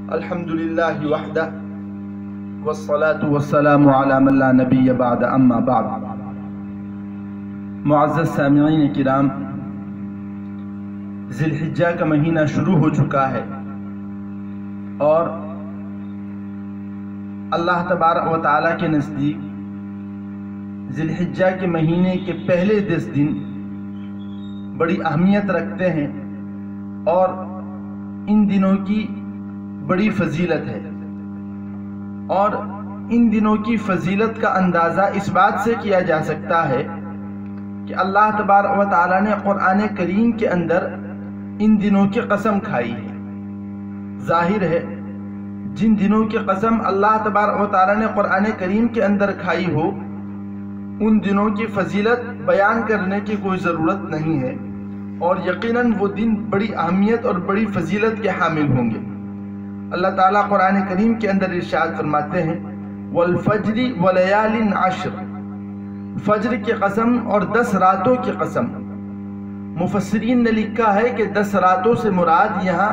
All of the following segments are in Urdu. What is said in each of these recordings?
الحمدللہ وحدہ والصلاة والسلام علی من لا نبی بعد اما بعد۔ معزز سامعین کرام، ذی الحجہ کا مہینہ شروع ہو چکا ہے اور اللہ تبارک و تعالیٰ کے نزدیک ذی الحجہ کے مہینے کے پہلے 10 دن بڑی اہمیت رکھتے ہیں اور ان دنوں کی بڑی فضیلت ہے، اور ان دنوں کی فضیلت کا اندازہ اس بات سے کیا جا سکتا ہے کہ اللہ تبارک و تعالیٰ نے قرآن کریم کے اندر ان دنوں کی قسم کھائی ہے۔ ظاہر ہے جن دنوں کی قسم اللہ تبارک و تعالیٰ نے قرآن کریم کے اندر کھائی ہو، ان دنوں کی فضیلت بیان کرنے کی کوئی ضرورت نہیں ہے، اور یقیناً وہ دن بڑی اہمیت اور بڑی فضیلت کے حامل ہوں گے۔ اللہ تعالیٰ قرآن کریم کے اندر ارشاد فرماتے ہیں والفجر ولیال عشر، فجر کی قسم اور 10 راتوں کی قسم۔ مفسرین نے لکھا ہے کہ 10 راتوں سے مراد یہاں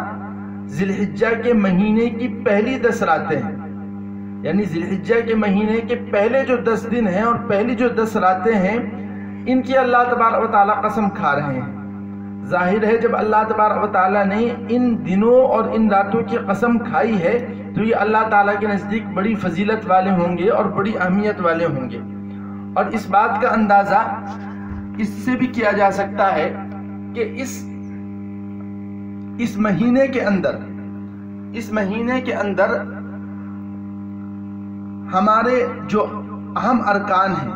ذی الحجہ کے مہینے کی پہلی 10 راتیں ہیں، یعنی ذی الحجہ کے مہینے کے پہلے جو 10 دن ہیں اور پہلی جو 10 راتیں ہیں، ان کی اللہ تبارک و تعالیٰ قسم کھا رہے ہیں۔ ظاہر ہے جب اللہ تبارک و تعالیٰ نے ان دنوں اور ان راتوں کی قسم کھائی ہے تو یہ اللہ تعالیٰ کے نزدیک بڑی فضیلت والے ہوں گے اور بڑی اہمیت والے ہوں گے۔ اور اس بات کا اندازہ اس سے بھی کیا جا سکتا ہے کہ اس مہینے کے اندر ہمارے جو اہم ارکان ہیں،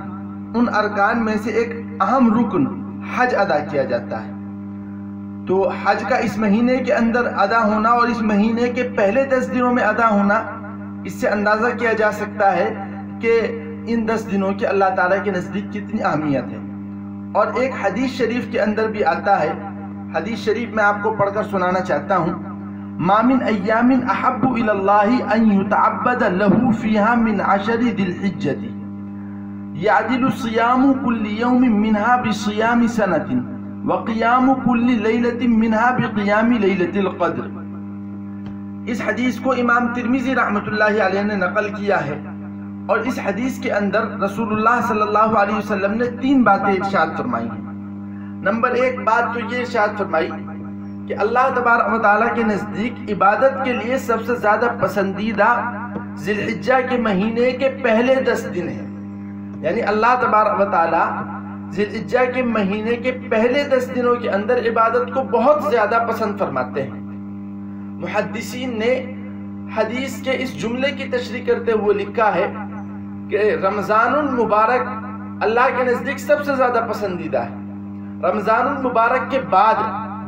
ان ارکان میں سے ایک اہم رکن حج ادا کیا جاتا ہے۔ تو حج کا اس مہینے کے اندر ادا ہونا اور اس مہینے کے پہلے 10 دنوں میں ادا ہونا، اس سے اندازہ کیا جا سکتا ہے کہ ان 10 دنوں کی اللہ تعالیٰ کے نزدیک کتنی اہمیت ہے۔ اور ایک حدیث شریف کے اندر بھی آتا ہے، حدیث شریف میں آپ کو پڑھ کر سنانا چاہتا ہوں، ما من ایام احب الی اللہ ان یتعبد له فیها من 10 ذی الحجۃ یعدل صیام کل یوم منها بصیام سنۃ وقیام کل لیلۃ منها بقیام لیلۃ القدر۔ اس حدیث کو امام ترمذی رحمۃ اللہ علیہ نے نقل کیا ہے، اور اس حدیث کے اندر رسول اللہ صلی اللہ علیہ وسلم نے 3 باتیں ارشاد فرمائی ہیں۔ نمبر 1 بات تو یہ ارشاد فرمائی کہ اللہ تبارک و تعالیٰ کے نزدیک عبادت کے لیے سب سے زیادہ پسندیدہ ذی الحجہ کے مہینے کے پہلے 10 دن ہیں، یعنی اللہ تبارک و تعالیٰ ذی الحجہ کے مہینے کے پہلے 10 دنوں کے اندر عبادت کو بہت زیادہ پسند فرماتے ہیں۔ محدثین نے حدیث کے اس جملے کی تشریح کرتے ہوئے لکھا ہے کہ رمضان المبارک اللہ کے نزدیک سب سے زیادہ پسندیدہ ہے۔ رمضان المبارک کے بعد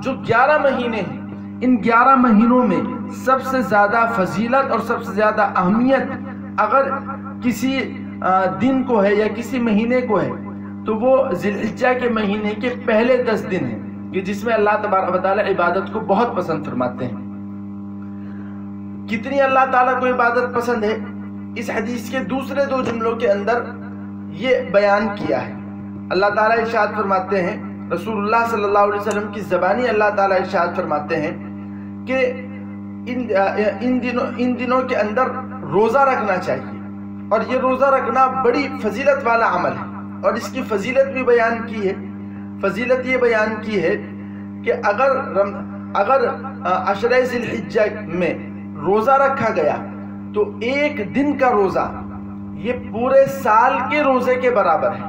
جو 11 مہینے ہیں، ان 11 مہینوں میں سب سے زیادہ فضیلت اور سب سے زیادہ اہمیت اگر کسی دن کو ہے یا کسی مہینے کو ہے تو وہ ذی الحجہ کے مہینے کے پہلے 10 دن ہیں کہ جس میں اللہ تبارک و تعالیٰ عبادت کو بہت پسند فرماتے ہیں۔ کتنی اللہ تعالیٰ کو عبادت پسند ہے، اس حدیث کے دوسرے 2 جملوں کے اندر یہ بیان کیا ہے۔ اللہ تعالیٰ ارشاد فرماتے ہیں، رسول اللہ صلی اللہ علیہ وسلم کی زبانی اللہ تعالیٰ ارشاد فرماتے ہیں کہ ان دنوں کے اندر روزہ رکھنا چاہیے، اور یہ روزہ رکھنا بڑی فضیلت والا عمل ہے۔ اور اس کی فضیلت بھی بیان کی ہے، فضیلت یہ بیان کی ہے کہ اگر 10 ذی الحجہ میں روزہ رکھا گیا تو 1 دن کا روزہ یہ پورے سال کے روزے کے برابر ہے،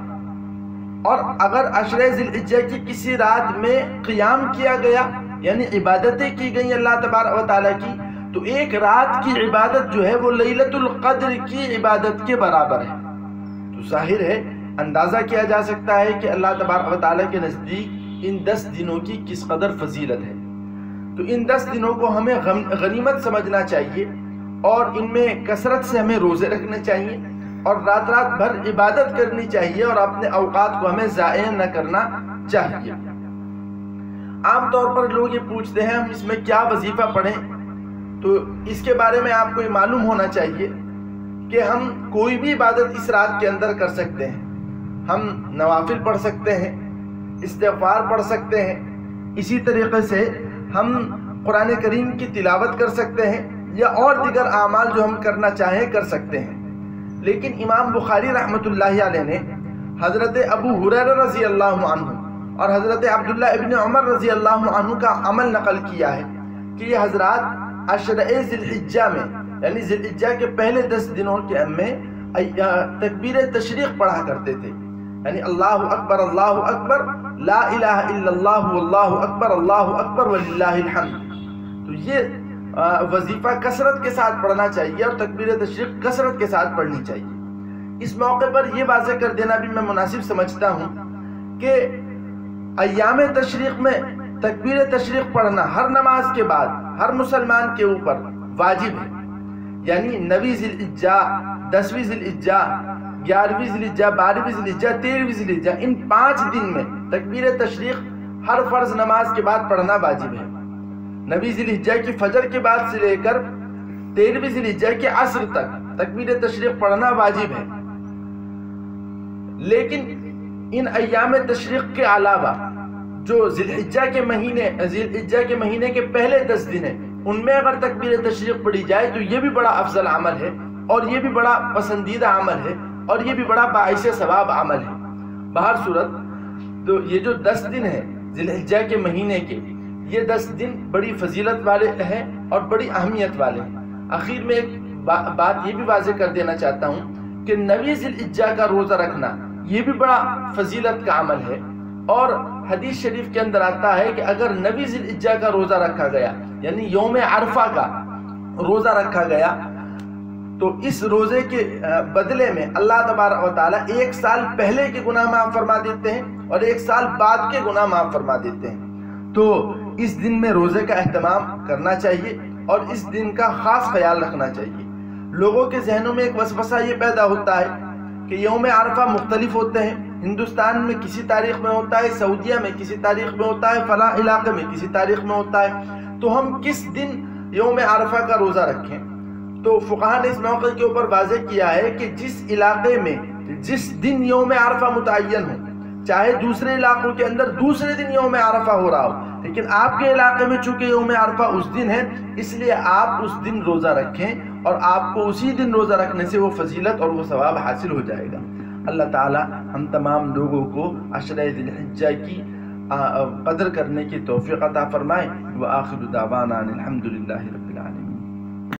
اور اگر 10 ذی الحجہ کی کسی رات میں قیام کیا گیا یعنی عبادتیں کی گئیں اللہ تبارک و تعالیٰ کی، تو 1 رات کی عبادت جو ہے وہ لیلۃ القدر کی عبادت کے برابر ہے۔ تو ظاہر ہے، اندازہ کیا جا سکتا ہے کہ اللہ تبارک و تعالیٰ کے نزدیک ان 10 دنوں کی کس قدر فضیلت ہے۔ تو ان 10 دنوں کو ہمیں غنیمت سمجھنا چاہیے، اور ان میں کثرت سے ہمیں روزے رکھنے چاہیے، اور رات بھر عبادت کرنی چاہیے، اور اپنے اوقات کو ہمیں ضائع نہ کرنا چاہیے۔ عام طور پر لوگ یہ پوچھتے ہیں ہم اس میں کیا وظیفہ پڑھیں، تو اس کے بارے میں آپ کو یہ معلوم ہونا چاہیے کہ ہم کوئی بھی عبادت اس رات کے اندر کر سکتے ہیں۔ ہم نوافل پڑھ سکتے ہیں، استغفار پڑھ سکتے ہیں، اسی طریقے سے ہم قرآن کریم کی تلاوت کر سکتے ہیں، یا اور دیگر اعمال جو ہم کرنا چاہیں کر سکتے ہیں۔ لیکن امام بخاری رحمۃ اللہ علیہ نے حضرت ابو ہریرہ رضی اللہ عنہ اور حضرت عبداللہ ابن عمر رضی اللہ عنہ کا عمل نقل کیا ہے کہ یہ حضرات عشرہ ذی الحجہ میں یعنی ذی الحجہ کے پہلے 10 دنوں کے میں تکبیر تشریق پڑھا کرتے تھے، یعنی اللہ اکبر لا الہ الا اللہ واللہ اکبر وللہ الحمد۔ تو یہ وظیفہ کثرت کے ساتھ پڑھنا چاہیے اور تکبیر تشریق کثرت کے ساتھ پڑھنی چاہیے۔ اس موقع پر یہ واضح کر دینا بھی میں مناسب سمجھتا ہوں کہ ایام تشریق میں تکبیر تشریق پڑھنا ہر نماز کے بعد ہر مسلمان کے اوپر واجب ہے، یعنی 9 ذی الحجہ، 10ویں ذی الحجہ، 11ویں ذی الحجہ، 12ویں ذی الحجہ، 13ویں ذی الحجہ، ان 5 دن میں تکبیر تشریق ہر فرض نماز کے بعد پڑھنا واجب ہے۔ 9 ذی الحجہ کی فجر کے بعد سے لے کر 13ویں ذی الحجہ کے عصر تک تکبیر تشریق پڑھنا واجب ہے۔ لیکن ان ایام تشریق کے علاوہ جو ذی الحجہ کے مہینے کے پہلے 10 دن ہیں ان میں اگر تکبیر تشریق پڑھی جائے تو یہ بھی بڑا افضل عمل ہے اور یہ بھی بڑا پسندیدہ عمل ہے اور یہ بھی بڑا باعث ثواب عمل ہے۔ بہر صورت تو یہ جو 10 دن ہیں ذی الحجہ کے مہینے کے، یہ 10 دن بڑی فضیلت والے ہیں اور بڑی اہمیت والے ہیں۔ آخر میں ایک بات یہ بھی واضح کر دینا چاہتا ہوں کہ 9 ذی الحجہ کا روزہ رکھنا یہ بھی بڑا فضیلت کا عمل ہے، اور حدیث شریف کے اندر آتا ہے کہ اگر 9 ذی الحجہ کا روزہ رکھا گیا یعنی یوم عرفہ کا روزہ رکھا گیا تو اس روزے کے بدلے میں اللہ تبارک و تعالیٰ 1 سال پہلے کے گناہ معاف فرما دیتے ہیں اور 1 سال بعد کے گناہ معاف فرما دیتے ہیں۔ تو اس دن میں روزے کا اہتمام کرنا چاہیے اور اس دن کا خاص خیال رکھنا چاہیے۔ لوگوں کے ذہنوں میں ایک وسوسہ یہ پیدا ہوتا ہے کہ یوم عرفہ مختلف ہوتے ہیں، ہندوستان میں کسی تاریخ میں ہوتا ہے، سعودیہ میں کسی تاریخ میں ہوتا ہے، فلاں علاقے میں کسی تاریخ میں ہوتا ہے، تو ہم کس دن یوم عرفہ کا روزہ رکھیں؟ تو فقہاء نے اس موقع کے اوپر واضح کیا ہے کہ جس علاقے میں جس دن یوم عرفہ متعین ہو، چاہے دوسرے علاقوں کے اندر دوسرے دن یوم عرفہ ہو رہا ہو، لیکن آپ کے علاقے میں چونکہ یوم عرفہ اس دن ہے اس لیے آپ اس دن روزہ رکھیں اور آپ کو اسی دن روزہ رکھنے سے وہ فضیلت اور وہ ثواب حاصل ہو جائے گا۔ اللہ تعالی ہم تمام لوگوں کو عشرہ ذی الحجہ کی قدر کرنے کی توفیق عطا فرمائے۔ وآخر دعوانا الحمدللہ رب العالمین۔